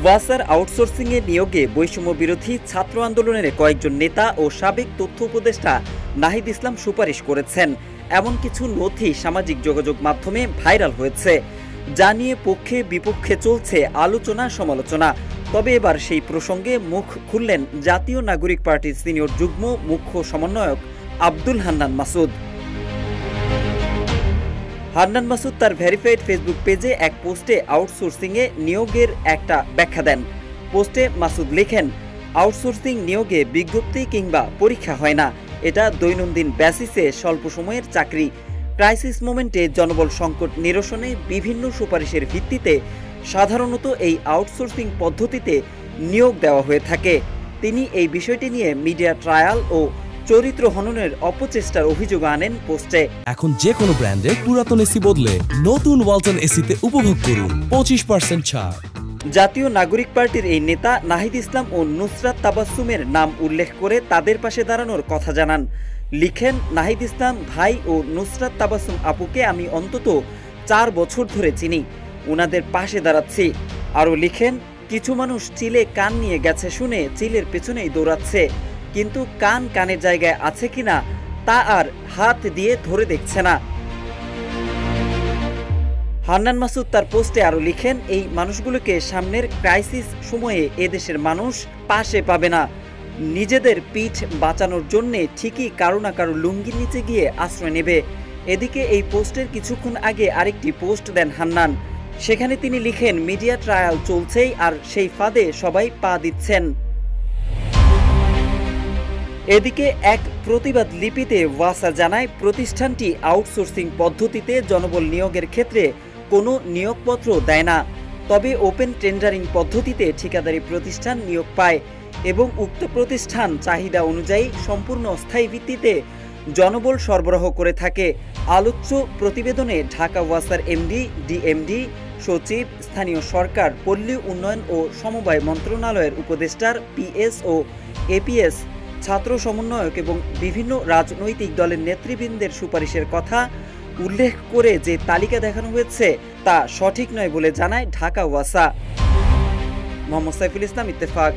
ওয়াসার আউটসোর্সিংয়ে নিয়োগে বৈষম্য বিরোধী ছাত্র আন্দোলনের কয়েকজন নেতা ও সাবেক তথ্য উপদেষ্টা নাহিদ ইসলাম সুপারিশ করেছেন। এমন কিছু নথি সামাজিক যোগাযোগ মাধ্যমে ভাইরাল হয়েছে, যা নিয়ে পক্ষে বিপক্ষে চলছে আলোচনা সমালোচনা। তবে এবার সেই প্রসঙ্গে মুখ খুললেন জাতীয় নাগরিক পার্টির সিনিয়র যুগ্ম মুখ্য সমন্বয়ক আব্দুল হান্নান মাসুদ। হান্নান মাসুদ তার ভেরিফাইড ফেসবুক পেজে এক পোস্টে আউটসোর্সিংয়ে নিয়োগের একটা ব্যাখ্যা দেন। পোস্টে মাসুদ লেখেন, আউটসোর্সিং নিয়োগে বিজ্ঞপ্তি কিংবা পরীক্ষা হয় না, এটা দৈনন্দিন বেসিসে স্বল্প সময়ের চাকরি। ক্রাইসিস মোমেন্টে জনবল সংকট নিরসনে বিভিন্ন সুপারিশের ভিত্তিতে সাধারণত এই আউটসোর্সিং পদ্ধতিতে নিয়োগ দেওয়া হয়ে থাকে। তিনি এই বিষয়টি নিয়ে মিডিয়া ট্রায়াল ও চরিত্র হননের অপচেষ্টার অভিযোগ আনেন পোস্টে। এখন যে কোনো ব্র্যান্ডের পুরাতন এসি বদলে নতুন ওয়ালটন এসিতে উপভোগ করুন 25% ছাড়। জাতীয় নাগরিক পার্টির এই নেতা নাহিদ ইসলাম ও নুসরাত তাবাসসুমের নাম উল্লেখ করে তাদের পাশে দাঁড়ানোর কথা জানান। লিখেন, নাহিদ ইসলাম ভাই ও নুসরাত তাবাসসুম আপুকে আমি অন্তত 4 বছর ধরে চিনি, ওনাদের পাশে দাঁড়াচ্ছি। আরও লিখেন, কিছু মানুষ চিলে কান নিয়ে গেছে শুনে চিলের পেছনেই দৌড়াচ্ছে, কিন্তু কান কানের জায়গায় আছে কিনা তা আর হাত দিয়ে ধরে দেখছে না। হান্নান মাসুদ তার পোস্টে আরও লিখেন, এই মানুষগুলোকে সামনের ক্রাইসিস সময়ে এদেশের মানুষ পাশে পাবে না। নিজেদের পিঠ বাঁচানোর জন্যে ঠিকই কারো না কারো লুঙ্গির নিচে গিয়ে আশ্রয় নেবে। এদিকে এই পোস্টের কিছুক্ষণ আগে আরেকটি পোস্ট দেন হান্নান। সেখানে তিনি লিখেন, মিডিয়া ট্রায়াল চলছেই আর সেই ফাঁদে সবাই পা দিচ্ছেন। এদিকে এক প্রতিবাদ লিপিতে ওয়াসা জানায়, প্রতিষ্ঠানটি আউটসোর্সিং পদ্ধতিতে জনবল নিয়োগের ক্ষেত্রে কোনো নিয়োগপত্র দেয় না, তবে ওপেন টেন্ডারিং পদ্ধতিতে ঠিকাদারি প্রতিষ্ঠান নিয়োগ পায় এবং উক্ত প্রতিষ্ঠান চাহিদা অনুযায়ী সম্পূর্ণ অস্থায়ী ভিত্তিতে জনবল সরবরাহ করে থাকে। আলোচ্য প্রতিবেদনে ঢাকা ওয়াসার এমডি, ডিএমডি, সচিব, স্থানীয় সরকার, পল্লী উন্নয়ন ও সমবায় মন্ত্রণালয়ের উপদেষ্টার পিএস ও এপিএস, ছাত্র সমন্বয়ক এবং বিভিন্ন রাজনৈতিক দলের নেতৃবৃন্দের সুপারিশের কথা উল্লেখ করে যে তালিকা দেখানো হয়েছে তা সঠিক নয় বলে জানায় ঢাকা ওয়াসা। মোহাম্মদ সাইফুল ইসলাম, ইত্তেফাক।